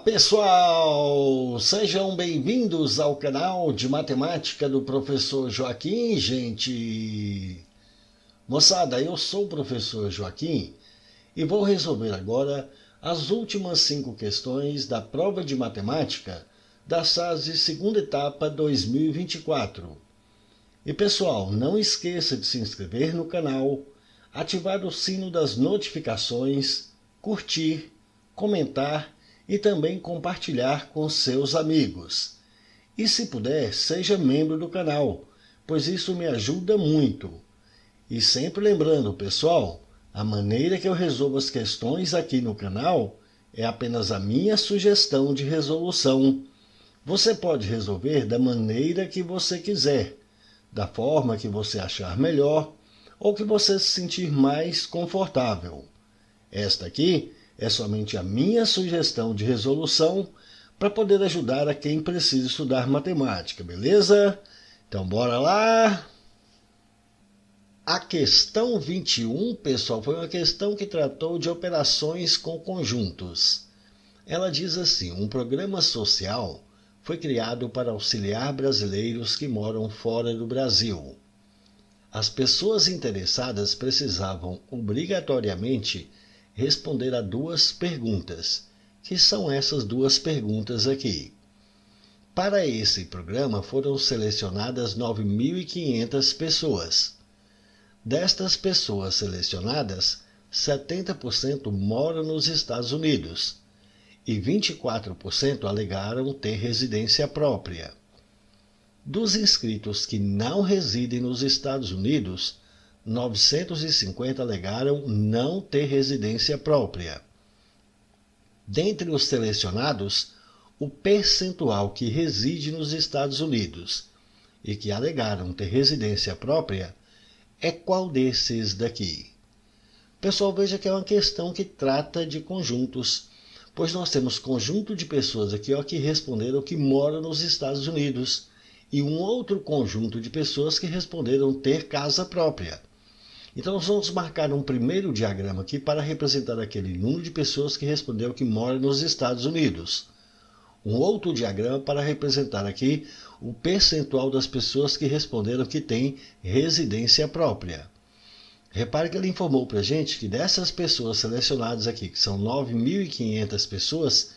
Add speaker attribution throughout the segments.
Speaker 1: Pessoal, sejam bem-vindos ao canal de matemática do professor Joaquim, gente. Moçada, eu sou o professor Joaquim e vou resolver agora as últimas 5 questões da prova de matemática da SASE segunda etapa 2024. E pessoal, não esqueça de se inscrever no canal, ativar o sino das notificações, curtir, comentar e também compartilhar com seus amigos. E se puder, seja membro do canal, pois isso me ajuda muito. E sempre lembrando, pessoal, a maneira que eu resolvo as questões aqui no canal é apenas a minha sugestão de resolução. Você pode resolver da maneira que você quiser, da forma que você achar melhor ou que você se sentir mais confortável. Esta aqui é somente a minha sugestão de resolução para poder ajudar a quem precisa estudar matemática, beleza? Então bora lá! A questão 21, pessoal, foi uma questão que tratou de operações com conjuntos. Ela diz assim: um programa social foi criado para auxiliar brasileiros que moram fora do Brasil. As pessoas interessadas precisavam obrigatoriamente responder a 2 perguntas, que são essas 2 perguntas aqui. Para esse programa foram selecionadas 9.500 pessoas. Destas pessoas selecionadas, 70% moram nos Estados Unidos e 24% alegaram ter residência própria. Dos inscritos que não residem nos Estados Unidos, 950 alegaram não ter residência própria. Dentre os selecionados, o percentual que reside nos Estados Unidos e que alegaram ter residência própria é qual desses daqui? Pessoal, veja que é uma questão que trata de conjuntos, pois nós temos conjunto de pessoas aqui que responderam que moram nos Estados Unidos e um outro conjunto de pessoas que responderam ter casa própria. Então nós vamos marcar um primeiro diagrama aqui para representar aquele número de pessoas que responderam que moram nos Estados Unidos. Um outro diagrama para representar aqui o percentual das pessoas que responderam que têm residência própria. Repare que ele informou para a gente que dessas pessoas selecionadas aqui, que são 9.500 pessoas,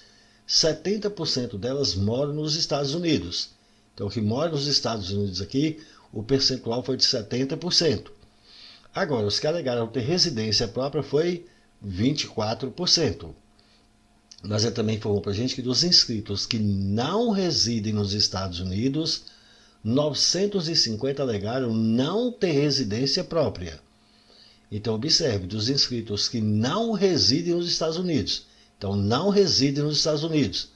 Speaker 1: 70% delas moram nos Estados Unidos. Então, o que mora nos Estados Unidos aqui, o percentual foi de 70%. Agora, os que alegaram ter residência própria foi 24%. Mas ele também informou para a gente que dos inscritos que não residem nos Estados Unidos, 950 alegaram não ter residência própria. Então, observe, dos inscritos que não residem nos Estados Unidos, então não residem nos Estados Unidos,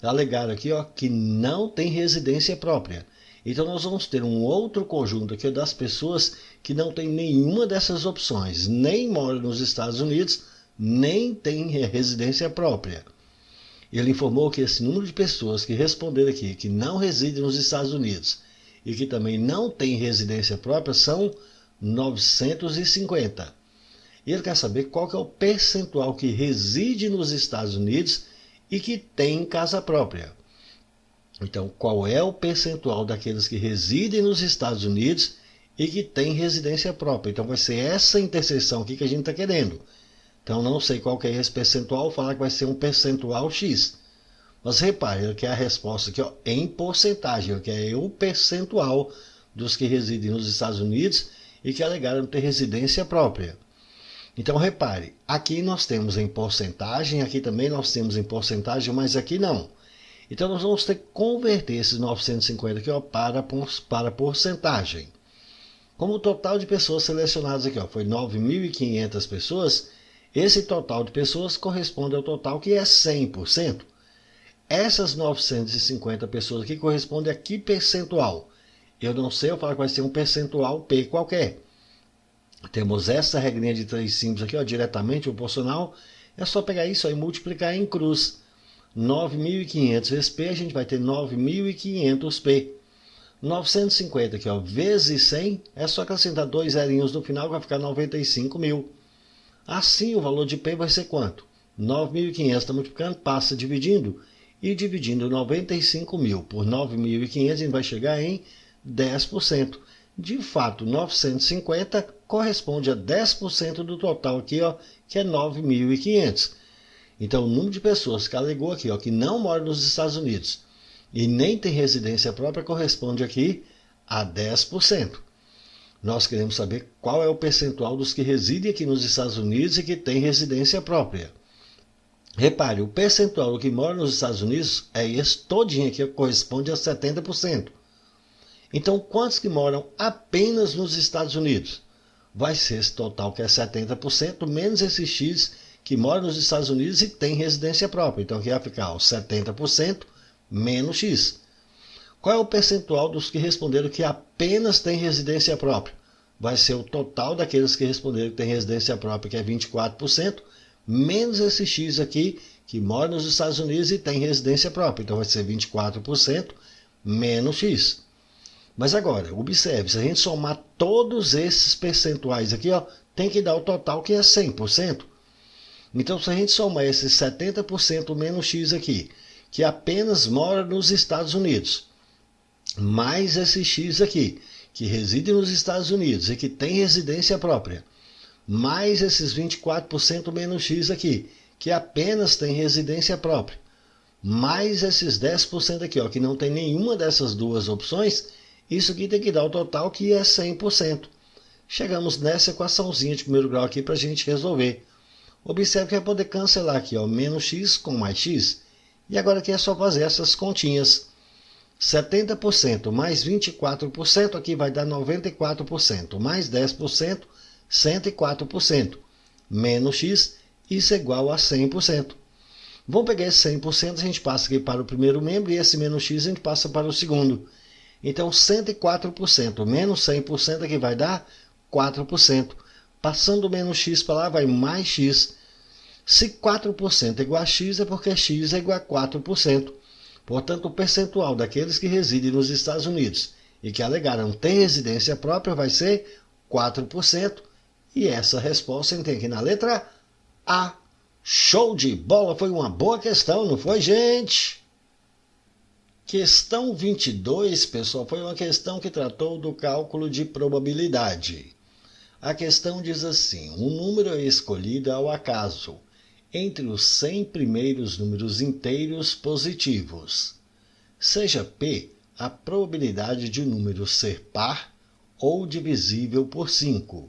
Speaker 1: alegaram aqui que não tem residência própria. Então nós vamos ter um outro conjunto aqui das pessoas que não tem nenhuma dessas opções, nem mora nos Estados Unidos, nem tem residência própria. Ele informou que esse número de pessoas que responderam aqui que não residem nos Estados Unidos e que também não tem residência própria são 950. E ele quer saber qual que é o percentual que reside nos Estados Unidos e que tem casa própria. Então, qual é o percentual daqueles que residem nos Estados Unidos e que têm residência própria? Então, vai ser essa interseção aqui que a gente está querendo. Então, não sei qual que é esse percentual, falar que vai ser um percentual X. Mas repare, ele quer a resposta aqui em porcentagem, ele quer o percentual dos que residem nos Estados Unidos e que alegaram ter residência própria. Então, repare, aqui nós temos em porcentagem, aqui também nós temos em porcentagem, mas aqui não. Então, nós vamos ter que converter esses 950 aqui para porcentagem. Como o total de pessoas selecionadas aqui foi 9.500 pessoas, esse total de pessoas corresponde ao total que é 100%. Essas 950 pessoas aqui correspondem a que percentual? Eu não sei, eu falo que vai ser um percentual P qualquer. Temos essa regrinha de 3 símbolos aqui, diretamente proporcional. É só pegar isso aí e multiplicar em cruz. 9.500 vezes P, a gente vai ter 9.500 P. 950 aqui, vezes 100, é só acrescentar 2 zerinhos no final, vai ficar 95.000. Assim, o valor de P vai ser quanto? 9.500 está multiplicando, passa dividindo, e dividindo 95.000 por 9.500, a gente vai chegar em 10%. De fato, 950 corresponde a 10% do total aqui, ó, que é 9.500. Então, o número de pessoas que alegou aqui, ó, que não mora nos Estados Unidos e nem tem residência própria, corresponde aqui a 10%. Nós queremos saber qual é o percentual dos que residem aqui nos Estados Unidos e que tem residência própria. Repare, o percentual do que mora nos Estados Unidos é esse todinho aqui, que corresponde a 70%. Então, quantos que moram apenas nos Estados Unidos? Vai ser esse total, que é 70%, menos esse X que mora nos Estados Unidos e tem residência própria. Então, aqui vai ficar ó, 70% menos X. Qual é o percentual dos que responderam que apenas tem residência própria? Vai ser o total daqueles que responderam que tem residência própria, que é 24%, menos esse X aqui, que mora nos Estados Unidos e tem residência própria. Então, vai ser 24% menos X. Mas agora, observe, se a gente somar todos esses percentuais aqui, ó, tem que dar o total, que é 100%. Então, se a gente somar esses 70% menos X aqui, que apenas mora nos Estados Unidos, mais esse X aqui, que reside nos Estados Unidos e que tem residência própria, mais esses 24% menos X aqui, que apenas tem residência própria, mais esses 10% aqui, ó, que não tem nenhuma dessas duas opções, isso aqui tem que dar o total, que é 100%. Chegamos nessa equaçãozinha de primeiro grau aqui para a gente resolver. Observe que vai poder cancelar aqui, ó, menos X com mais X. E agora aqui é só fazer essas continhas. 70% mais 24% aqui vai dar 94%. Mais 10%, 104%. Menos X, isso é igual a 100%. Vamos pegar esse 100%, a gente passa aqui para o primeiro membro, e esse menos X a gente passa para o segundo. Então, 104% menos 100% aqui vai dar 4%. Passando o menos X para lá, vai mais X. Se 4% é igual a X, é porque X é igual a 4%. Portanto, o percentual daqueles que residem nos Estados Unidos e que alegaram ter residência própria vai ser 4%. E essa resposta a gente tem aqui na letra A. Show de bola! Foi uma boa questão, não foi, gente? Questão 22, pessoal, foi uma questão que tratou do cálculo de probabilidade. A questão diz assim: um número é escolhido ao acaso entre os 100 primeiros números inteiros positivos. Seja P a probabilidade de o número ser par ou divisível por 5.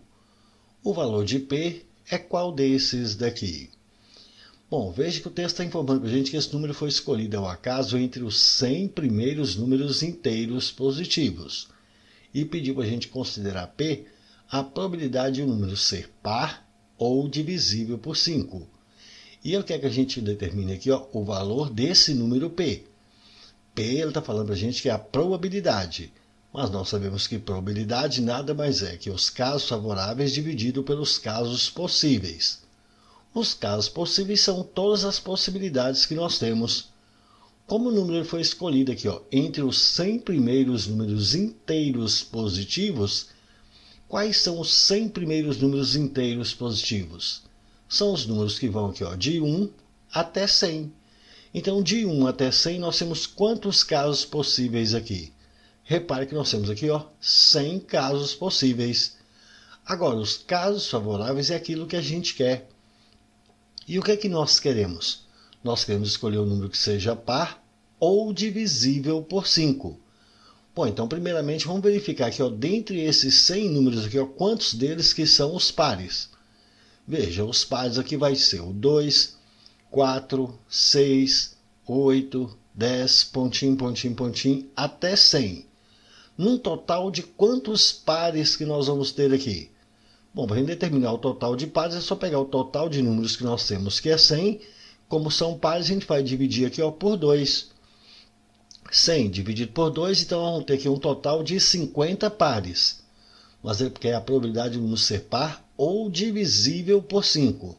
Speaker 1: O valor de P é qual desses daqui? Bom, veja que o texto está informando para a gente que esse número foi escolhido ao acaso entre os 100 primeiros números inteiros positivos. E pediu para a gente considerar P a probabilidade de um número ser par ou divisível por 5. E ele quer que a gente determine aqui, ó, o valor desse número P. P, ele está falando para a gente que é a probabilidade. Mas nós sabemos que probabilidade nada mais é que os casos favoráveis dividido pelos casos possíveis. Os casos possíveis são todas as possibilidades que nós temos. Como o número foi escolhido aqui, ó, entre os 100 primeiros números inteiros positivos, quais são os 100 primeiros números inteiros positivos? São os números que vão aqui, ó, de 1 até 100. Então, de 1 até 100, nós temos quantos casos possíveis aqui? Repare que nós temos aqui, ó, 100 casos possíveis. Agora, os casos favoráveis é aquilo que a gente quer. E o que é que nós queremos? Nós queremos escolher um número que seja par ou divisível por 5. Bom, então, primeiramente, vamos verificar aqui, ó, dentre esses 100 números aqui, ó, quantos deles que são os pares. Veja, os pares aqui vai ser o 2, 4, 6, 8, 10, pontinho, pontinho, pontinho, até 100. Num total de quantos pares que nós vamos ter aqui? Bom, para a gente determinar o total de pares, é só pegar o total de números que nós temos, que é 100. Como são pares, a gente vai dividir aqui, ó, por 2. 100 dividido por 2, então vamos ter aqui um total de 50 pares. Mas é porque é a probabilidade de um número ser par ou divisível por 5.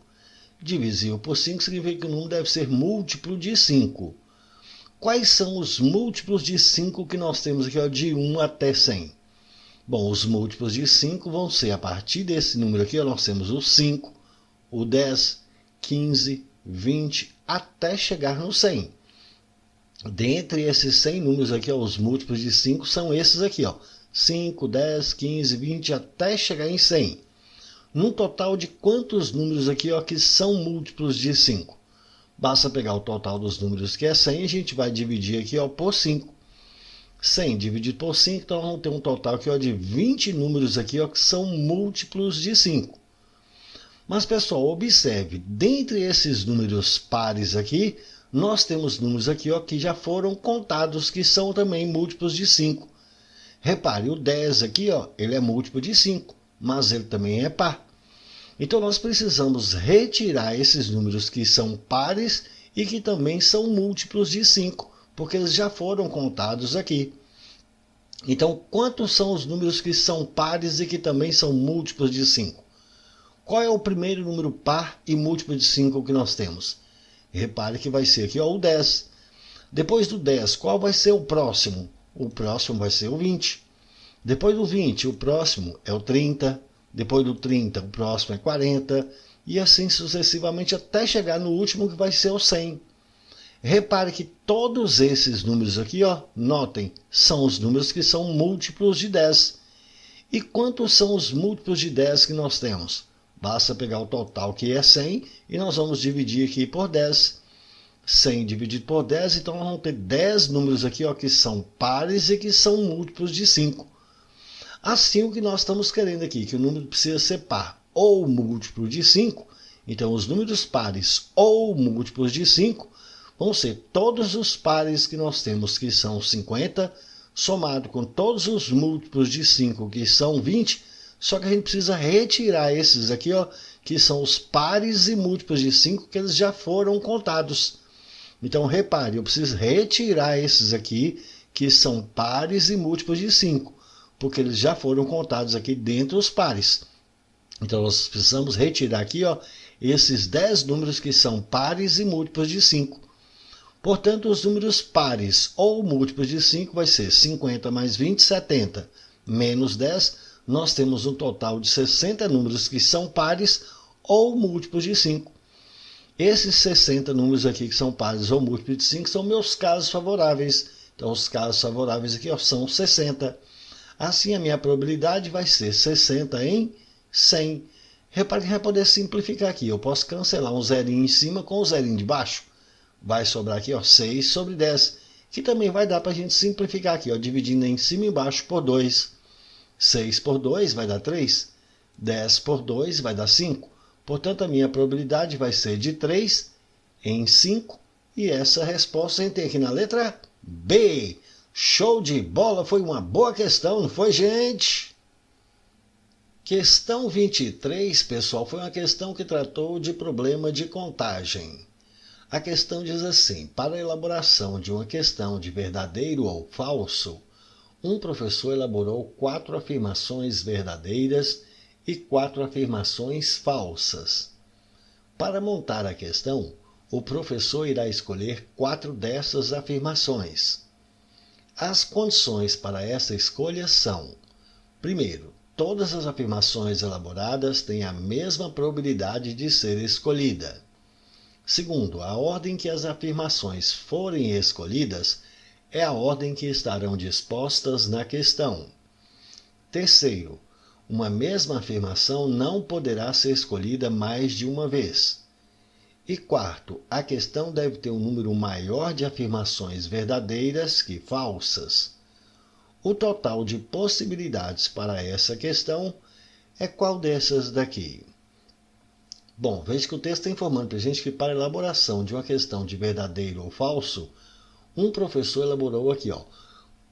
Speaker 1: Divisível por 5 significa que o número deve ser múltiplo de 5. Quais são os múltiplos de 5 que nós temos aqui, ó, de 1 até 100? Bom, os múltiplos de 5 vão ser, a partir desse número aqui, ó, nós temos o 5, o 10, 15, 20, até chegar no 100. Dentre esses 100 números aqui, ó, os múltiplos de 5 são esses aqui, ó, 5, 10, 15, 20, até chegar em 100. Num total de quantos números aqui, ó, que são múltiplos de 5? Basta pegar o total dos números, que é 100, a gente vai dividir aqui, ó, por 5. 100 dividido por 5, então vamos ter um total aqui, ó, de 20 números aqui, ó, que são múltiplos de 5. Mas, pessoal, observe, dentre esses números pares aqui, nós temos números aqui, ó, que já foram contados, que são também múltiplos de 5. Repare, o 10 aqui, ó, ele é múltiplo de 5, mas ele também é par. Então, nós precisamos retirar esses números que são pares e que também são múltiplos de 5, porque eles já foram contados aqui. Então, quantos são os números que são pares e que também são múltiplos de 5? Qual é o primeiro número par e múltiplo de 5 que nós temos? Repare que vai ser aqui, ó, o 10. Depois do 10, qual vai ser o próximo? O próximo vai ser o 20. Depois do 20, o próximo é o 30. Depois do 30, o próximo é 40. E assim sucessivamente até chegar no último, que vai ser o 100. Repare que todos esses números aqui, ó, notem, são os números que são múltiplos de 10. E quantos são os múltiplos de 10 que nós temos? Basta pegar o total, que é 100, e nós vamos dividir aqui por 10. 100 dividido por 10, então nós vamos ter 10 números aqui, ó, que são pares e que são múltiplos de 5. Assim, o que nós estamos querendo aqui, que o número precisa ser par ou múltiplo de 5, então os números pares ou múltiplos de 5 vão ser todos os pares que nós temos, que são 50, somado com todos os múltiplos de 5, que são 20, só que a gente precisa retirar esses aqui, ó, que são os pares e múltiplos de 5, que eles já foram contados. Então, repare, eu preciso retirar esses aqui, que são pares e múltiplos de 5, porque eles já foram contados aqui dentro dos pares. Então, nós precisamos retirar aqui, ó, esses 10 números que são pares e múltiplos de 5. Portanto, os números pares ou múltiplos de 5 vai ser 50 mais 20, 70, menos 10, nós temos um total de 60 números que são pares ou múltiplos de 5. Esses 60 números aqui que são pares ou múltiplos de 5 são meus casos favoráveis. Então, os casos favoráveis aqui, ó, são 60. Assim, a minha probabilidade vai ser 60 em 100. Repare que vai poder simplificar aqui. Eu posso cancelar um zerinho em cima com um zerinho de baixo. Vai sobrar aqui, ó, 6 sobre 10, que também vai dar para a gente simplificar aqui, ó, dividindo em cima e embaixo por 2. 6 por 2 vai dar 3. 10 por 2 vai dar 5. Portanto, a minha probabilidade vai ser de 3 em 5. E essa resposta a gente tem aqui na letra B. Show de bola! Foi uma boa questão, não foi, gente? Questão 23, pessoal, foi uma questão que tratou de problema de contagem. A questão diz assim: para a elaboração de uma questão de verdadeiro ou falso, um professor elaborou 4 afirmações verdadeiras e 4 afirmações falsas. Para montar a questão, o professor irá escolher 4 dessas afirmações. As condições para essa escolha são: primeiro, todas as afirmações elaboradas têm a mesma probabilidade de ser escolhida. Segundo, a ordem que as afirmações forem escolhidas é a ordem que estarão dispostas na questão. Terceiro, uma mesma afirmação não poderá ser escolhida mais de uma vez. E quarto, a questão deve ter um número maior de afirmações verdadeiras que falsas. O total de possibilidades para essa questão é qual dessas daqui? Bom, veja que o texto está informando para a gente que para a elaboração de uma questão de verdadeiro ou falso, um professor elaborou aqui, ó,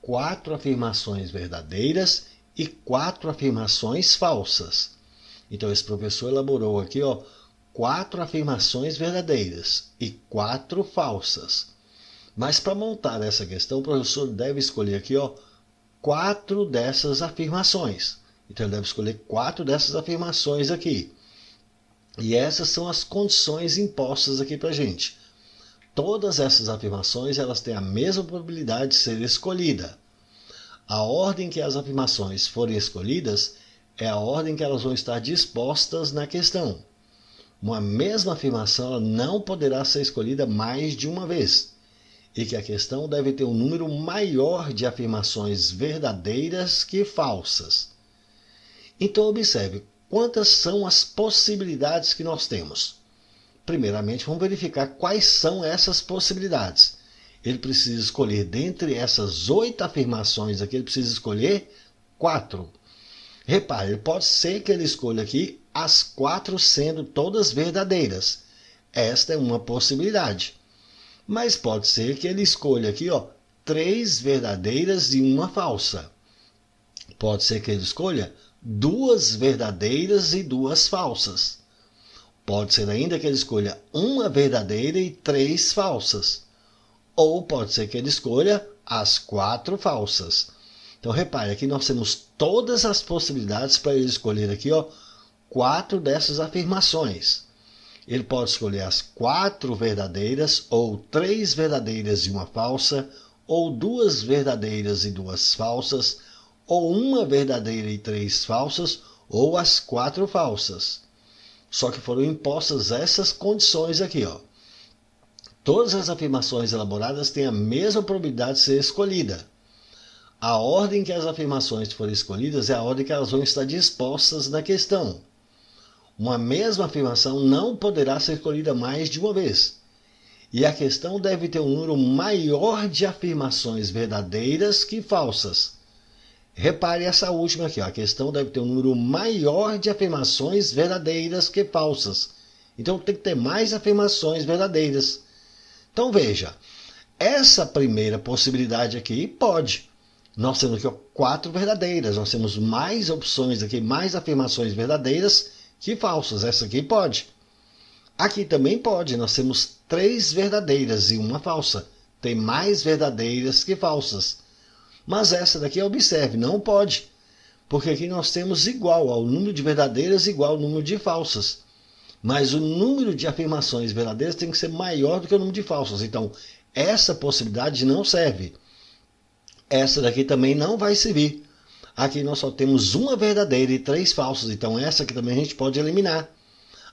Speaker 1: 4 afirmações verdadeiras e 4 afirmações falsas. Então, esse professor elaborou aqui, ó, 4 afirmações verdadeiras e 4 falsas. Mas para montar essa questão, o professor deve escolher aqui, ó, 4 dessas afirmações. Então, ele deve escolher 4 dessas afirmações aqui. E essas são as condições impostas aqui para a gente. Todas essas afirmações elas têm a mesma probabilidade de ser escolhida. A ordem que as afirmações forem escolhidas é a ordem que elas vão estar dispostas na questão. uma mesma afirmação ela não poderá ser escolhida mais de uma vez, e que a questão deve ter um número maior de afirmações verdadeiras que falsas. Então observe, quantas são as possibilidades que nós temos? Primeiramente, vamos verificar quais são essas possibilidades. Ele precisa escolher dentre essas 8 afirmações aqui, ele precisa escolher 4. Repare, pode ser que ele escolha aqui as 4 sendo todas verdadeiras. Esta é uma possibilidade. Mas pode ser que ele escolha aqui 3 verdadeiras e uma falsa. Pode ser que ele escolha 2 verdadeiras e 2 falsas. Pode ser ainda que ele escolha uma verdadeira e 3 falsas. Ou pode ser que ele escolha as 4 falsas. Então repare, aqui nós temos todas as possibilidades para ele escolher aqui 4 dessas afirmações. Ele pode escolher as 4 verdadeiras, ou 3 verdadeiras e uma falsa, ou 2 verdadeiras e 2 falsas, ou uma verdadeira e 3 falsas, ou as 4 falsas. Só que foram impostas essas condições aqui, Todas as afirmações elaboradas têm a mesma probabilidade de ser escolhida. A ordem que as afirmações forem escolhidas é a ordem que elas vão estar dispostas na questão. Uma mesma afirmação não poderá ser escolhida mais de uma vez. E a questão deve ter um número maior de afirmações verdadeiras que falsas. Repare essa última aqui, a questão deve ter um número maior de afirmações verdadeiras que falsas. Então tem que ter mais afirmações verdadeiras. Então veja, essa primeira possibilidade aqui pode. Nós temos aqui 4 verdadeiras, nós temos mais opções aqui, mais afirmações verdadeiras que falsas. Essa aqui pode. Aqui também pode, nós temos 3 verdadeiras e uma falsa. Tem mais verdadeiras que falsas. Mas essa daqui, observe, não pode. Porque aqui nós temos igual ao número de verdadeiras igual ao número de falsas. Mas o número de afirmações verdadeiras tem que ser maior do que o número de falsas. Então, essa possibilidade não serve. Essa daqui também não vai servir. Aqui nós só temos uma verdadeira e 3 falsas. Então, essa aqui também a gente pode eliminar.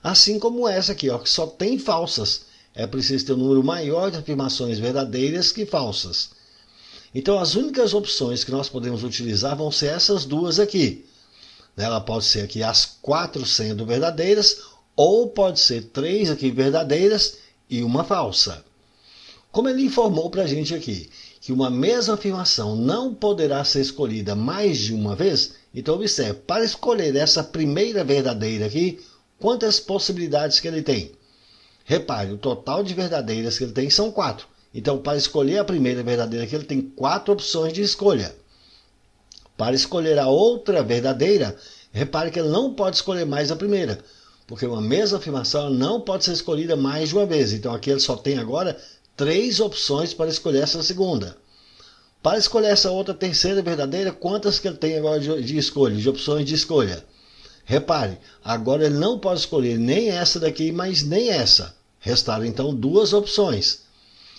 Speaker 1: Assim como essa aqui, que só tem falsas. É preciso ter um número maior de afirmações verdadeiras que falsas. Então, as únicas opções que nós podemos utilizar vão ser essas duas aqui. Ela pode ser aqui as 4 sendo verdadeiras, ou pode ser 3 aqui verdadeiras e uma falsa. Como ele informou para a gente aqui, que uma mesma afirmação não poderá ser escolhida mais de uma vez, então observe, para escolher essa primeira verdadeira aqui, quantas possibilidades que ele tem? Repare, o total de verdadeiras que ele tem são 4. Então, para escolher a primeira verdadeira aqui, ele tem 4 opções de escolha. Para escolher a outra verdadeira, repare que ele não pode escolher mais a primeira, porque uma mesma afirmação não pode ser escolhida mais de uma vez. Então, aqui ele só tem agora 3 opções para escolher essa segunda. Para escolher essa outra terceira verdadeira, quantas que ele tem agora de escolha, de opções de escolha? Repare, agora ele não pode escolher nem essa daqui, mas nem essa. Restaram então 2 opções.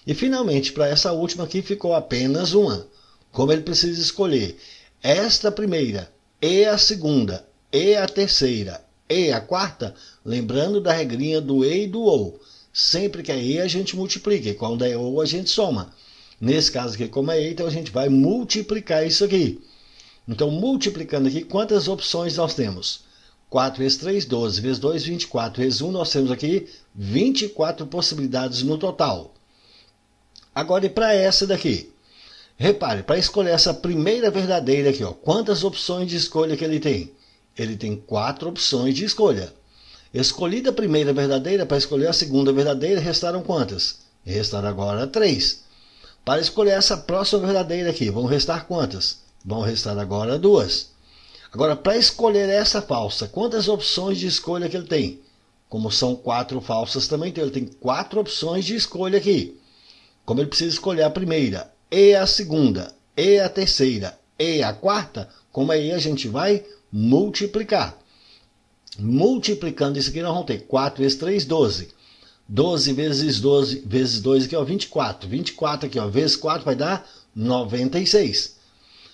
Speaker 1: E finalmente, para essa última aqui ficou apenas uma. Como ele precisa escolher esta primeira, e a segunda, e a terceira, e a quarta, lembrando da regrinha do e e do ou. Sempre que é e, a gente multiplica, e quando é ou, a gente soma. Nesse caso aqui, como é e, então a gente vai multiplicar isso aqui. Então, multiplicando aqui, quantas opções nós temos? 4 vezes 3, 12, vezes 2, 24, vezes 1, nós temos aqui 24 possibilidades no total. Agora, e para essa daqui? Repare, para escolher essa primeira verdadeira aqui, quantas opções de escolha que ele tem? Ele tem 4 opções de escolha. Escolhida a primeira verdadeira, para escolher a segunda verdadeira, restaram quantas? Restaram agora 3. Para escolher essa próxima verdadeira aqui, vão restar quantas? Vão restar agora 2. Agora, para escolher essa falsa, quantas opções de escolha que ele tem? Como são 4 falsas também, então ele tem 4 opções de escolha aqui. Como ele precisa escolher a primeira, e a segunda, e a terceira, e a quarta, como aí a gente vai multiplicar. Multiplicando isso aqui, nós vamos ter 4 vezes 3, 12. 12 vezes 12 vezes 2 aqui, 24. 24 aqui, vezes 4 vai dar 96.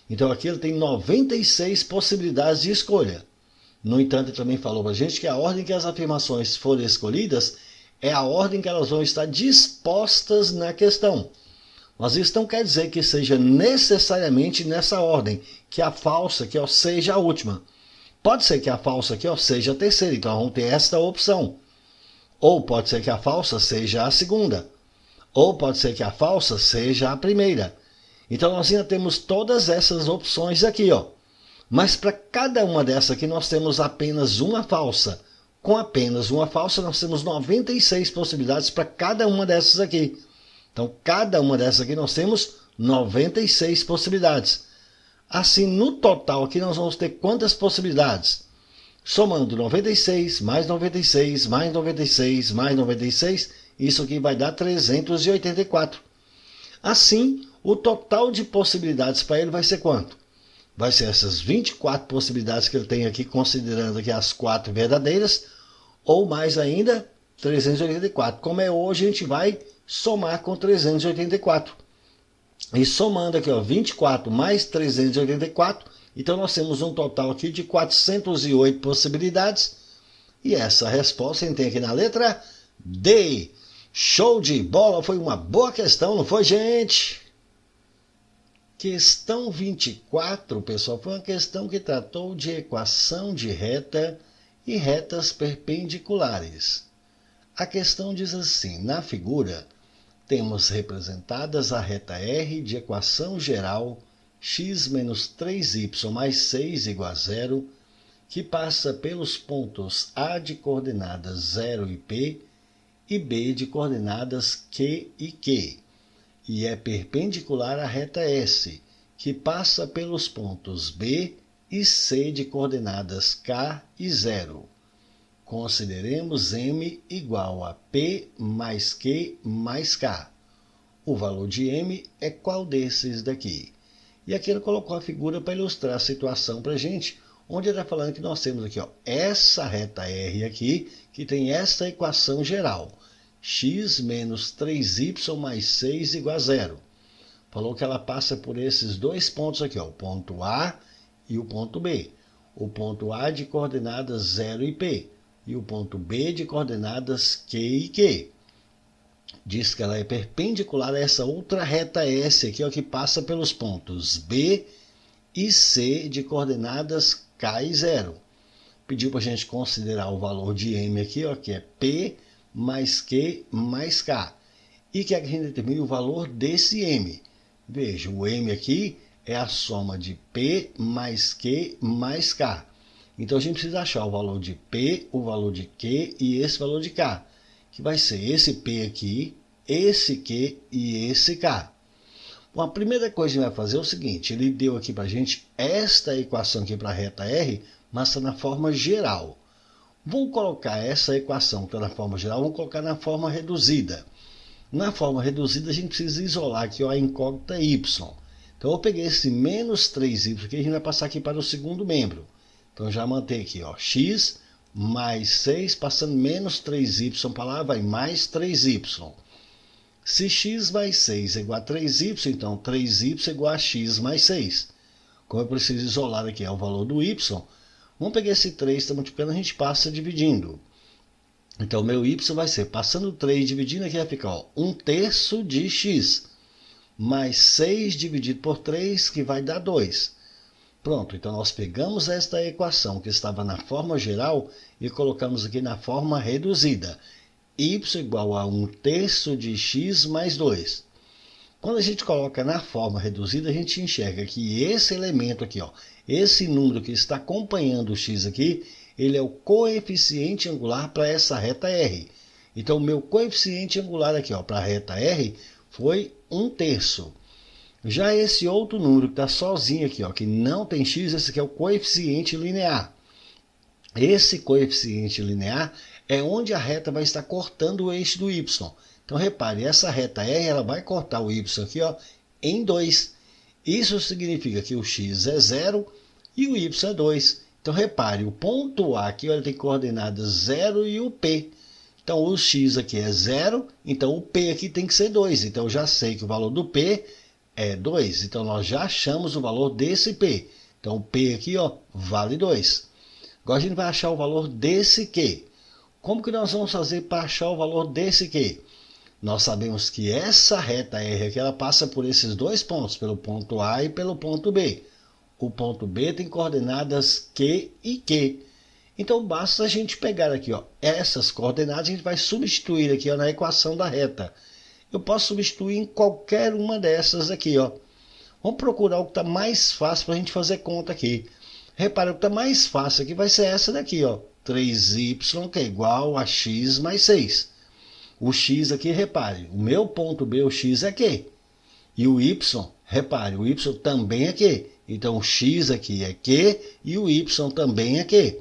Speaker 1: Então aqui ele tem 96 possibilidades de escolha. No entanto, ele também falou para a gente que a ordem que as afirmações forem escolhidas é a ordem que elas vão estar dispostas na questão. Mas isso não quer dizer que seja necessariamente nessa ordem, que a falsa aqui, seja a última. Pode ser que a falsa aqui, seja a terceira, então vamos ter esta opção. Ou pode ser que a falsa seja a segunda. Ou pode ser que a falsa seja a primeira. Então nós ainda temos todas essas opções aqui, Mas para cada uma dessas aqui nós temos apenas uma falsa. Com apenas uma falsa nós temos 96 possibilidades para cada uma dessas aqui. Então cada uma dessas aqui nós temos 96 possibilidades. Assim, no total aqui nós vamos ter quantas possibilidades? Somando 96, mais 96, mais 96, mais 96, isso aqui vai dar 384. Assim, o total de possibilidades para ele vai ser quanto? Vai ser essas 24 possibilidades que ele tem aqui, considerando aqui as 4 verdadeiras, ou mais ainda, 384. Como é hoje, a gente vai somar com 384. E somando aqui, 24 mais 384, então nós temos um total aqui de 408 possibilidades. E essa resposta a gente tem aqui na letra D. Show de bola, foi uma boa questão, não foi, gente? Questão 24, pessoal, foi uma questão que tratou de equação de reta e retas perpendiculares. A questão diz assim, na figura, temos representadas a reta R de equação geral x menos 3y mais 6 igual a zero, que passa pelos pontos A de coordenadas 0 e P e B de coordenadas Q e Q, e é perpendicular à reta S, que passa pelos pontos B e C de coordenadas K e 0. Consideremos M igual a P mais Q mais K. O valor de M é qual desses daqui? E aqui ele colocou a figura para ilustrar a situação para a gente, onde ele está falando que nós temos aqui essa reta R aqui, que tem essa equação geral, x menos 3y mais 6 igual a zero. Falou que ela passa por esses dois pontos aqui, o ponto A e o ponto B. O ponto A de coordenadas 0 e P, e o ponto B de coordenadas Q e Q. Diz que ela é perpendicular a essa outra reta S aqui, que passa pelos pontos B e C de coordenadas K e 0. Pediu para a gente considerar o valor de M aqui, que é P mais Q mais K. E que a gente determine o valor desse M. Veja, o M aqui é a soma de P mais Q mais K. Então a gente precisa achar o valor de P, o valor de Q e esse valor de K, que vai ser esse P aqui, esse Q e esse K. Bom, a primeira coisa que a gente vai fazer é o seguinte, ele deu aqui para a gente esta equação aqui para a reta R, mas está na forma geral. Vamos colocar essa equação que está na forma geral, vamos colocar na forma reduzida. Na forma reduzida a gente precisa isolar aqui a incógnita y. Então eu peguei esse menos 3y aqui, a gente vai passar aqui para o segundo membro. Então já mantém aqui, x mais 6, passando menos 3y para lá, vai mais 3y. Se x mais 6 é igual a 3y, então 3y é igual a x mais 6. Como eu preciso isolar aqui o valor do y, vamos pegar esse 3, está multiplicando, a gente passa dividindo. Então meu y vai ser, passando 3 dividindo aqui, vai ficar 1/3 de x, mais 6 dividido por 3, que vai dar 2. Pronto, então nós pegamos esta equação que estava na forma geral e colocamos aqui na forma reduzida. Y igual a 1/3 de x mais 2. Quando a gente coloca na forma reduzida, a gente enxerga que esse elemento aqui, esse número que está acompanhando o x aqui, ele é o coeficiente angular para essa reta R. Então, o meu coeficiente angular aqui para a reta R foi 1/3. Já esse outro número que está sozinho aqui, que não tem x, esse aqui é o coeficiente linear. Esse coeficiente linear é onde a reta vai estar cortando o eixo do y. Então, repare, essa reta R ela vai cortar o y aqui em 2. Isso significa que o x é 0 e o y é 2. Então, repare, o ponto A aqui ele tem coordenadas 0 e o P. Então, o x aqui é 0, então o P aqui tem que ser 2. Então, eu já sei que o valor do P é 2. Então, nós já achamos o valor desse P. Então, o P aqui vale 2. Agora a gente vai achar o valor desse Q. Como que nós vamos fazer para achar o valor desse Q? Nós sabemos que essa reta R aqui, ela passa por esses dois pontos, pelo ponto A e pelo ponto B. O ponto B tem coordenadas Q e Q. Então basta a gente pegar aqui, ó, essas coordenadas, a gente vai substituir aqui, ó, na equação da reta. Eu posso substituir em qualquer uma dessas aqui, ó. Vamos procurar o que está mais fácil para a gente fazer conta aqui. Repara, o que está mais fácil aqui vai ser essa daqui, ó. 3y, que é igual a x mais 6. O x aqui, repare, o meu ponto B, o x é Q. E o y, repare, o y também é Q. Então o x aqui é Q e o y também é Q.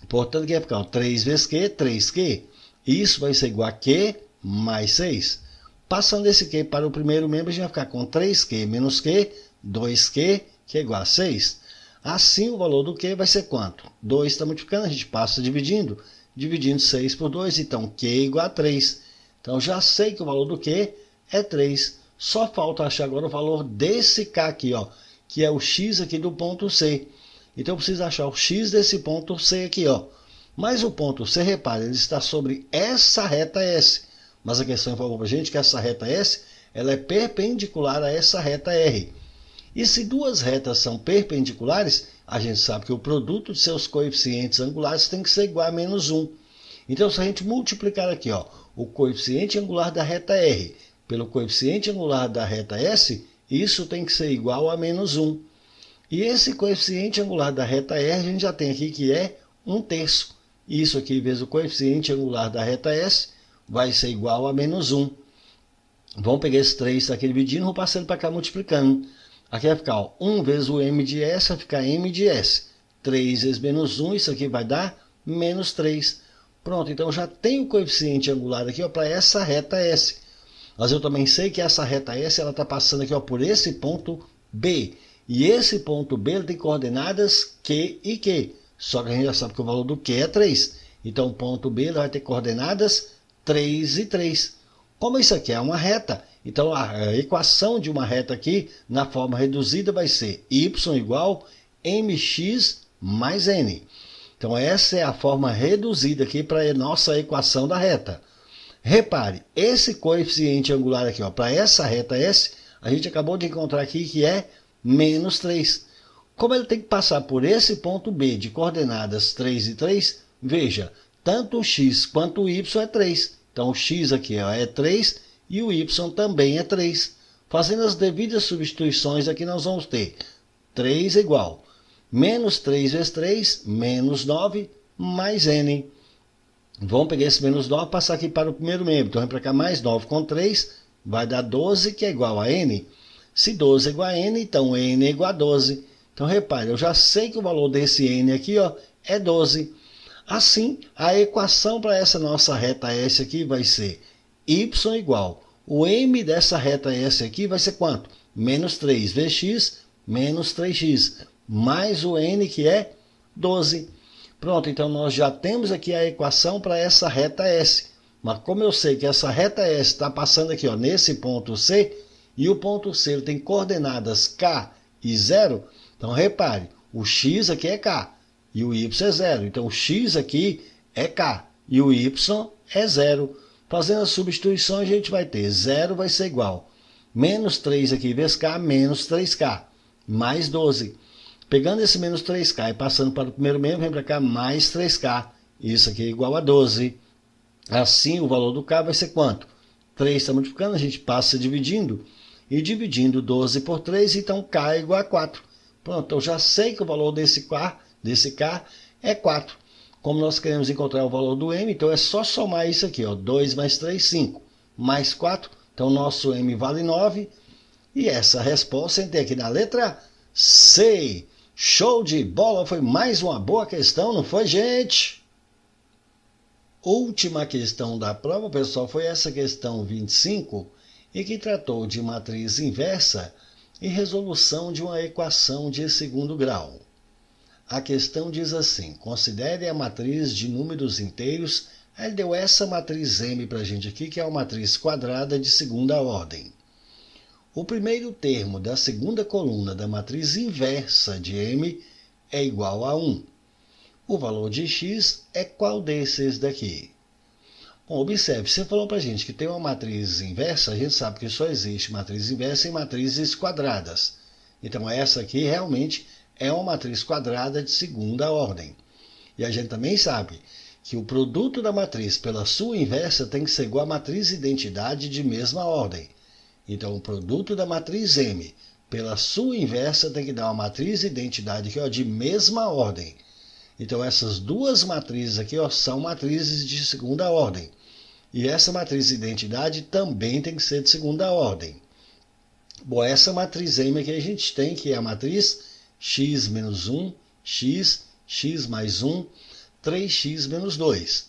Speaker 1: Portanto, aqui vai ficar 3 vezes Q, 3Q. Isso vai ser igual a Q mais 6. Passando esse Q para o primeiro membro, a gente vai ficar com 3Q menos Q, 2Q, que é igual a 6. Assim, o valor do Q vai ser quanto? 2 está multiplicando, a gente passa dividindo 6 por 2, então Q é igual a 3. Então, já sei que o valor do Q é 3. Só falta achar agora o valor desse K aqui, ó, que é o X aqui do ponto C. Então, eu preciso achar o X desse ponto C aqui, ó. Mas o ponto C, repare, ele está sobre essa reta S. Mas a questão informou para a gente que essa reta S, ela é perpendicular a essa reta R. E se duas retas são perpendiculares, a gente sabe que o produto de seus coeficientes angulares tem que ser igual a menos 1. Então, se a gente multiplicar aqui, ó, o coeficiente angular da reta R pelo coeficiente angular da reta S, isso tem que ser igual a menos 1. E esse coeficiente angular da reta R, a gente já tem aqui que é 1/3. Isso aqui, vezes o coeficiente angular da reta S, vai ser igual a menos 1. Vamos pegar esse 3 aqui dividindo, vou passando para cá multiplicando. Aqui vai ficar, ó, 1 vezes o m de S vai ficar m de S. 3 vezes menos 1, isso aqui vai dar menos 3. Pronto, então já tem o coeficiente angular aqui para essa reta S. Mas eu também sei que essa reta S está passando aqui, ó, por esse ponto B. E esse ponto B ele tem coordenadas Q e Q. Só que a gente já sabe que o valor do Q é 3. Então o ponto B ele vai ter coordenadas 3 e 3. Como isso aqui é uma reta, então a equação de uma reta aqui, na forma reduzida, vai ser y igual mx mais n. Então essa é a forma reduzida aqui para a nossa equação da reta. Repare, esse coeficiente angular aqui, para essa reta S, a gente acabou de encontrar aqui que é menos 3. Como ele tem que passar por esse ponto B de coordenadas 3 e 3, veja, tanto o x quanto o y é 3. Então o x aqui é 3 e o y também é 3. Fazendo as devidas substituições aqui, nós vamos ter 3 igual menos 3 vezes 3, menos 9, mais n. Vamos pegar esse menos 9 e passar aqui para o primeiro membro. Então, vem para cá mais 9 com 3, vai dar 12, que é igual a n. Se 12 é igual a n, então n é igual a 12. Então, repare, eu já sei que o valor desse n aqui, ó, é 12. Assim, a equação para essa nossa reta S aqui vai ser y igual. O m dessa reta S aqui vai ser quanto? Menos 3 vezes x, menos 3x, mais o n que é 12. Pronto, então nós já temos aqui a equação para essa reta S. Mas como eu sei que essa reta S está passando aqui, ó, nesse ponto C, e o ponto C ele tem coordenadas K e 0, então repare, o x aqui é K e o y é 0. Então o x aqui é K e o y é 0. Fazendo as substituições, a gente vai ter 0 vai ser igual menos 3 aqui vezes K, menos 3K, mais 12. Pegando esse menos 3K e passando para o primeiro membro, vem para cá mais 3K. Isso aqui é igual a 12. Assim, o valor do K vai ser quanto? 3 está multiplicando, a gente passa dividindo. E dividindo 12 por 3, então K é igual a 4. Pronto, eu já sei que o valor desse K é 4. Como nós queremos encontrar o valor do M, então é só somar isso aqui, ó, 2 mais 3, 5, mais 4. Então, nosso M vale 9. E essa resposta tem aqui na letra C. Show de bola, foi mais uma boa questão, não foi, gente? Última questão da prova, pessoal, foi essa questão 25, e que tratou de matriz inversa e resolução de uma equação de segundo grau. A questão diz assim, considere a matriz de números inteiros, aí ele deu essa matriz M para a gente aqui, que é uma matriz quadrada de segunda ordem. O primeiro termo da segunda coluna da matriz inversa de M é igual a 1. O valor de x é qual desses daqui? Bom, observe, você falou para a gente que tem uma matriz inversa, a gente sabe que só existe matriz inversa em matrizes quadradas. Então essa aqui realmente é uma matriz quadrada de segunda ordem. E a gente também sabe que o produto da matriz pela sua inversa tem que ser igual à matriz identidade de mesma ordem. Então o produto da matriz M pela sua inversa tem que dar uma matriz identidade aqui, ó, de mesma ordem. Então essas duas matrizes aqui, ó, são matrizes de segunda ordem. E essa matriz identidade também tem que ser de segunda ordem. Bom, essa matriz M aqui a gente tem, que é a matriz x menos 1, x, x mais 1, 3x menos 2.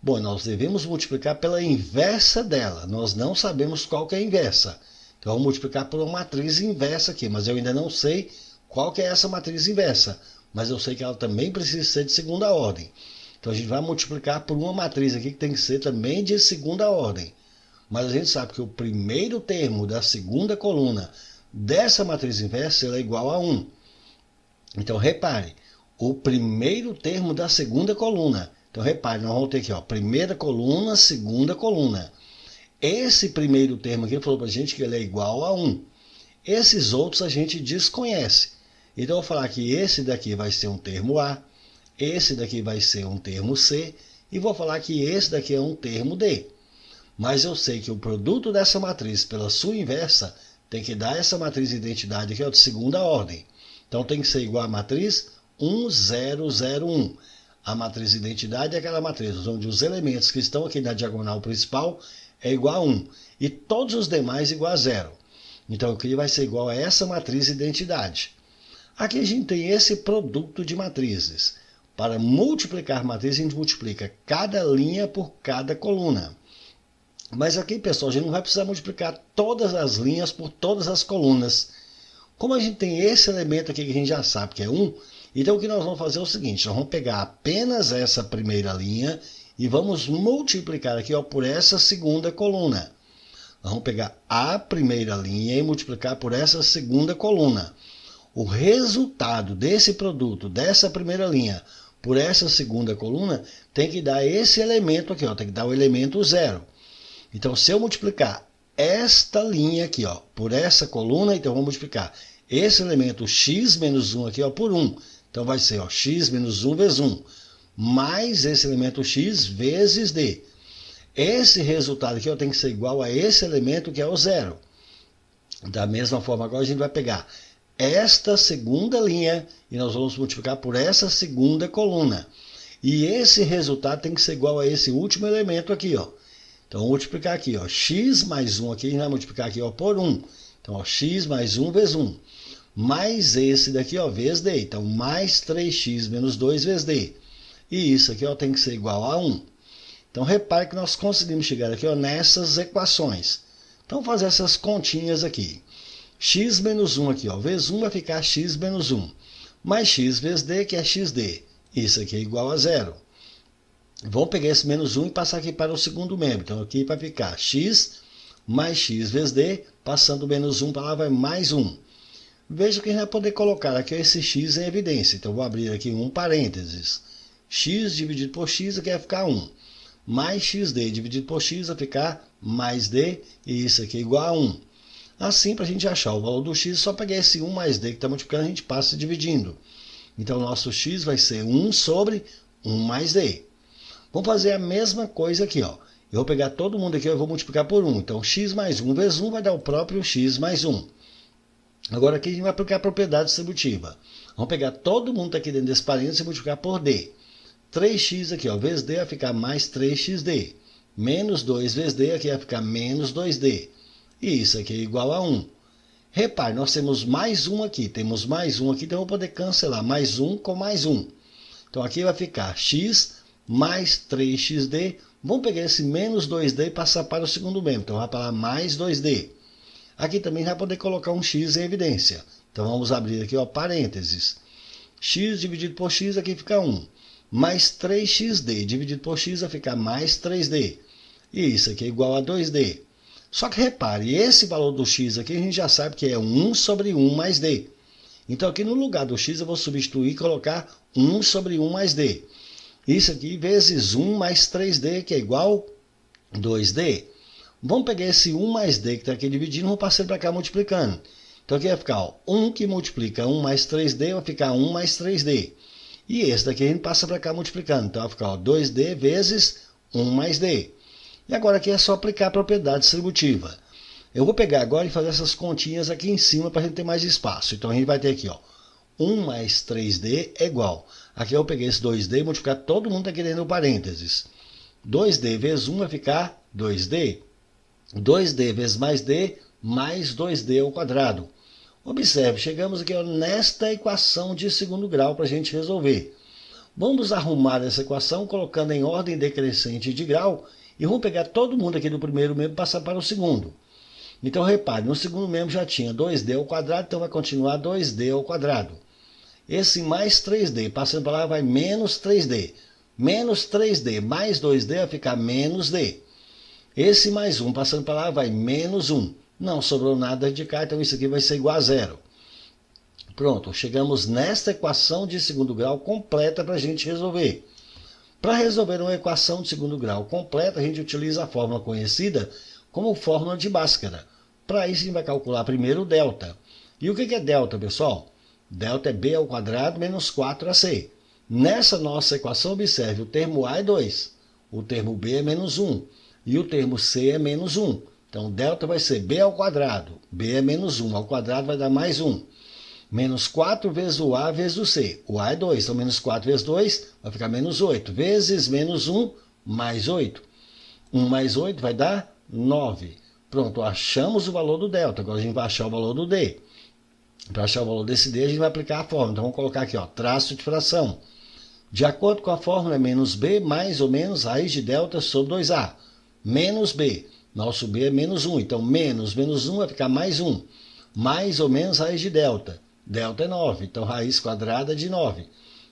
Speaker 1: Bom, nós devemos multiplicar pela inversa dela. Nós não sabemos qual que é a inversa. Então vamos multiplicar por uma matriz inversa aqui, mas eu ainda não sei qual que é essa matriz inversa. Mas eu sei que ela também precisa ser de segunda ordem. Então a gente vai multiplicar por uma matriz aqui que tem que ser também de segunda ordem. Mas a gente sabe que o primeiro termo da segunda coluna dessa matriz inversa é igual a 1. Então repare, o primeiro termo da segunda coluna. Então repare, nós vamos ter aqui, ó, primeira coluna, segunda coluna. Esse primeiro termo aqui falou para a gente que ele é igual a 1. Esses outros a gente desconhece. Então eu vou falar que esse daqui vai ser um termo A, esse daqui vai ser um termo C, e vou falar que esse daqui é um termo D. Mas eu sei que o produto dessa matriz pela sua inversa tem que dar essa matriz identidade aqui, ó, de segunda ordem. Então tem que ser igual à matriz 1, 0, 0, 1. A matriz identidade é aquela matriz onde os elementos que estão aqui na diagonal principal é igual a 1 e todos os demais igual a 0. Então aqui vai ser igual a essa matriz identidade. Aqui a gente tem esse produto de matrizes. Para multiplicar matrizes, a gente multiplica cada linha por cada coluna. Mas aqui, pessoal, a gente não vai precisar multiplicar todas as linhas por todas as colunas. Como a gente tem esse elemento aqui que a gente já sabe que é 1, então o que nós vamos fazer é o seguinte, nós vamos pegar apenas essa primeira linha e vamos multiplicar aqui, ó, por essa segunda coluna. Nós vamos pegar a primeira linha e multiplicar por essa segunda coluna. O resultado desse produto, dessa primeira linha, por essa segunda coluna, tem que dar esse elemento aqui, ó, tem que dar o elemento 0. Então, se eu multiplicar esta linha aqui, ó, por essa coluna, então vamos multiplicar esse elemento x menos 1 aqui, ó, por 1. Então vai ser, ó, x menos 1 vezes 1, mais esse elemento x vezes d. Esse resultado aqui, ó, tem que ser igual a esse elemento que é o 0. Da mesma forma, agora a gente vai pegar esta segunda linha e nós vamos multiplicar por essa segunda coluna. E esse resultado tem que ser igual a esse último elemento aqui, ó. Então, vou multiplicar aqui, ó, x mais 1 aqui, a gente vai multiplicar aqui, ó, por 1. Então, ó, x mais 1 vezes 1. Mais esse daqui, ó, vezes d. Então, mais 3x menos 2 vezes d. E isso aqui, ó, tem que ser igual a 1. Então, repare que nós conseguimos chegar aqui, ó, nessas equações. Então, vou fazer essas continhas aqui. X menos 1 aqui, ó, vezes 1 vai ficar x menos 1. Mais x vezes d, que é xd. Isso aqui é igual a 0. Vamos pegar esse menos 1 e passar aqui para o segundo membro. Então, aqui vai ficar x mais x vezes d, passando o menos 1 para lá, vai mais 1. Veja que a gente vai poder colocar aqui esse x em evidência. Então, vou abrir aqui um parênteses. X dividido por x aqui vai ficar 1. Mais xd dividido por x vai ficar mais d, e isso aqui é igual a 1. Assim, para a gente achar o valor do x, só pegar esse 1 mais d que está multiplicando, a gente passa dividindo. Então, o nosso x vai ser 1 sobre 1 mais d. Vamos fazer a mesma coisa aqui, ó. Eu vou pegar todo mundo aqui e vou multiplicar por 1. Então, x mais 1 vezes 1 vai dar o próprio x mais 1. Agora aqui a gente vai aplicar a propriedade distributiva. Vamos pegar todo mundo que está aqui dentro desse parênteses e multiplicar por d. 3x aqui, ó, vezes d vai ficar mais 3xd. Menos 2 vezes d aqui vai ficar menos 2d. E isso aqui é igual a 1. Repare, nós temos mais 1 aqui. Temos mais 1 aqui, então eu vou poder cancelar mais 1 com mais 1. Então aqui vai ficar x mais 3xd. Vamos pegar esse menos 2d e passar para o segundo membro. Então vai para mais 2d. Aqui também vai poder colocar um x em evidência. Então vamos abrir aqui, ó, parênteses. X dividido por x aqui fica 1. Mais 3xd dividido por x vai ficar mais 3d. E isso aqui é igual a 2d. Só que repare, esse valor do x aqui a gente já sabe que é 1 sobre 1 mais d. Então aqui no lugar do x eu vou substituir e colocar 1 sobre 1 mais d. Isso aqui vezes 1 mais 3d, que é igual a 2d. Vamos pegar esse 1 mais d que está aqui dividindo e vamos passar para cá multiplicando. Então aqui vai ficar, ó, 1 que multiplica 1 mais 3d, vai ficar 1 mais 3d. E esse daqui a gente passa para cá multiplicando. Então vai ficar, ó, 2d vezes 1 mais d. E agora aqui é só aplicar a propriedade distributiva. Eu vou pegar agora e fazer essas continhas aqui em cima para a gente ter mais espaço. Então a gente vai ter aqui, ó, 1 mais 3d é igual. Aqui eu peguei esse 2d e multiplicar, todo mundo aqui dentro do parênteses. 2d vezes 1 vai ficar 2d. 2d vezes mais d, mais 2d ao quadrado. Observe, chegamos aqui, ó, nesta equação de segundo grau para a gente resolver. Vamos arrumar essa equação colocando em ordem decrescente de grau e vamos pegar todo mundo aqui do primeiro membro e passar para o segundo. Então repare, no segundo membro já tinha 2d ao quadrado, então vai continuar 2d ao quadrado. Esse mais 3d, passando para lá, vai menos 3d. Menos 3d mais 2d vai ficar menos d. Esse mais 1, passando para lá, vai menos 1. Não sobrou nada de cá, então isso aqui vai ser igual a zero. Pronto, chegamos nesta equação de segundo grau completa para a gente resolver. Para resolver uma equação de segundo grau completa, a gente utiliza a fórmula conhecida como fórmula de Bhaskara. Para isso, a gente vai calcular primeiro o delta. E o que é delta, pessoal? Delta é b ao quadrado menos 4ac. Nessa nossa equação, observe, o termo a é 2, o termo b é menos 1 e o termo c é menos 1. Então, delta vai ser b ao quadrado, b é menos 1, ao quadrado vai dar mais 1. Menos 4 vezes o a vezes o c. O a é 2, então menos 4 vezes 2 vai ficar menos 8. Vezes menos 1, mais 8. 1 mais 8 vai dar 9. Pronto, achamos o valor do delta. Agora a gente vai achar o valor do d. Para achar o valor desse d, a gente vai aplicar a fórmula. Então vamos colocar aqui, ó, traço de fração. De acordo com a fórmula, é menos b mais ou menos raiz de delta sobre 2a. Menos b. Nosso b é menos 1. Então menos 1 vai ficar mais 1. Mais ou menos raiz de delta. Delta é 9. Então raiz quadrada de 9.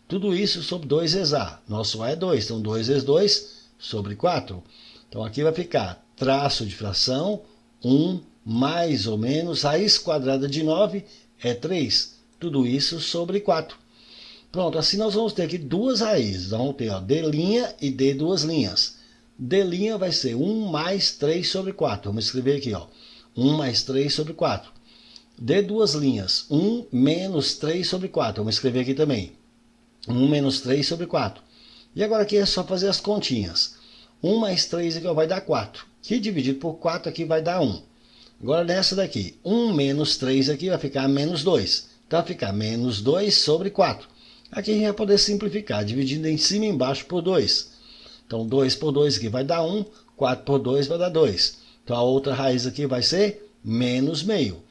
Speaker 1: Tudo isso sobre 2 vezes a. Nosso a é 2. Então 2 vezes 2 sobre 4. Então aqui vai ficar traço de fração 1 mais ou menos raiz quadrada de 9 é 3. Tudo isso sobre 4. Pronto, assim nós vamos ter aqui duas raízes. Vamos ter, ó, d' e d duas linhas. D' vai ser 1 mais 3 sobre 4. Vamos escrever aqui, ó, 1 mais 3 sobre 4. D duas linhas, 1 menos 3 sobre 4. Vamos escrever aqui também, 1 menos 3 sobre 4. E agora aqui é só fazer as continhas. 1 mais 3 aqui, ó, vai dar 4. Que dividido por 4 aqui vai dar 1. Agora nessa daqui, 1 menos 3 aqui vai ficar menos 2. Então vai ficar menos 2 sobre 4. Aqui a gente vai poder simplificar, dividindo em cima e embaixo por 2. Então 2 por 2 aqui vai dar 1, 4 por 2 vai dar 2. Então a outra raiz aqui vai ser menos meio.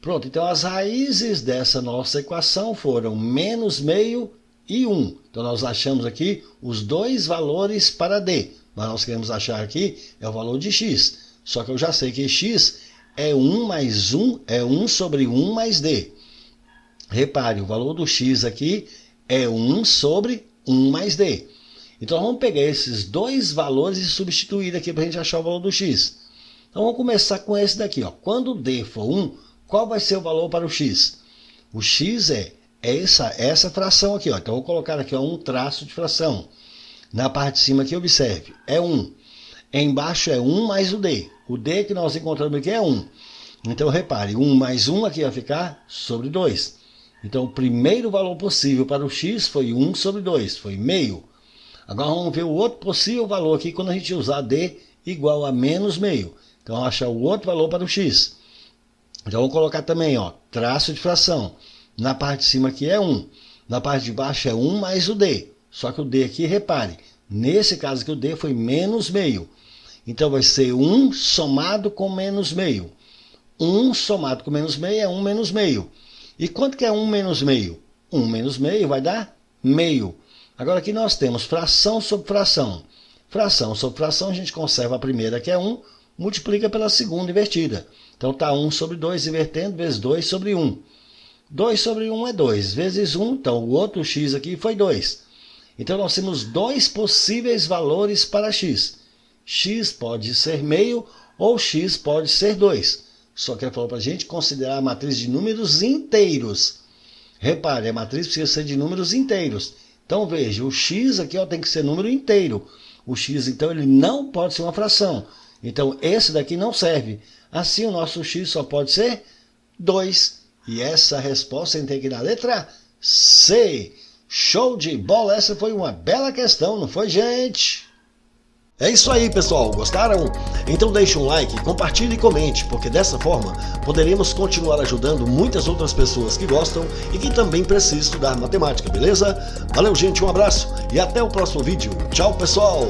Speaker 1: Pronto, então as raízes dessa nossa equação foram menos meio e 1. Então nós achamos aqui os dois valores para d. Mas nós queremos achar aqui é o valor de x. Só que eu já sei que x é 1 mais 1, é 1 sobre 1 mais d. Repare, o valor do x aqui é 1 sobre 1 mais d. Então vamos pegar esses dois valores e substituir aqui para a gente achar o valor do x. Então vamos começar com esse daqui, ó. Quando d for 1, qual vai ser o valor para o x? O x é essa fração aqui, ó. Então vou colocar aqui, ó, um traço de fração. Na parte de cima aqui, observe, é 1. Embaixo é 1 mais o d. O d que nós encontramos aqui é 1. Então repare, 1 mais 1 aqui vai ficar sobre 2. Então o primeiro valor possível para o x foi 1 sobre 2, foi meio. Agora vamos ver o outro possível valor aqui quando a gente usar d igual a menos meio. Então vamos achar o outro valor para o x. Então vamos colocar também, ó, traço de fração. Na parte de cima aqui é 1. Na parte de baixo é 1 mais o d. Só que o d aqui, repare, nesse caso aqui o d foi menos meio. Então vai ser 1 somado com menos meio. 1 somado com menos meio é 1 menos meio. E quanto que é 1 menos meio? 1 menos meio vai dar meio. Agora aqui nós temos fração sobre fração. Fração sobre fração, a gente conserva a primeira que é 1, multiplica pela segunda invertida. Então está 1 sobre 2 invertendo, vezes 2 sobre 1. 2 sobre 1 é 2, vezes 1, então o outro x aqui foi 2. Então nós temos dois possíveis valores para x. X pode ser meio ou x pode ser 2. Só que ele falou para a gente considerar a matriz de números inteiros. Repare, a matriz precisa ser de números inteiros. Então veja, o x aqui ó, tem que ser número inteiro. O x então ele não pode ser uma fração. Então esse daqui não serve. Assim o nosso x só pode ser 2. E essa resposta tem que ir na letra C. Show de bola, essa foi uma bela questão, não foi, gente? É isso aí, pessoal. Gostaram? Então deixe um like, compartilhe e comente, porque dessa forma poderemos continuar ajudando muitas outras pessoas que gostam e que também precisam estudar matemática, beleza? Valeu, gente, um abraço e até o próximo vídeo. Tchau, pessoal!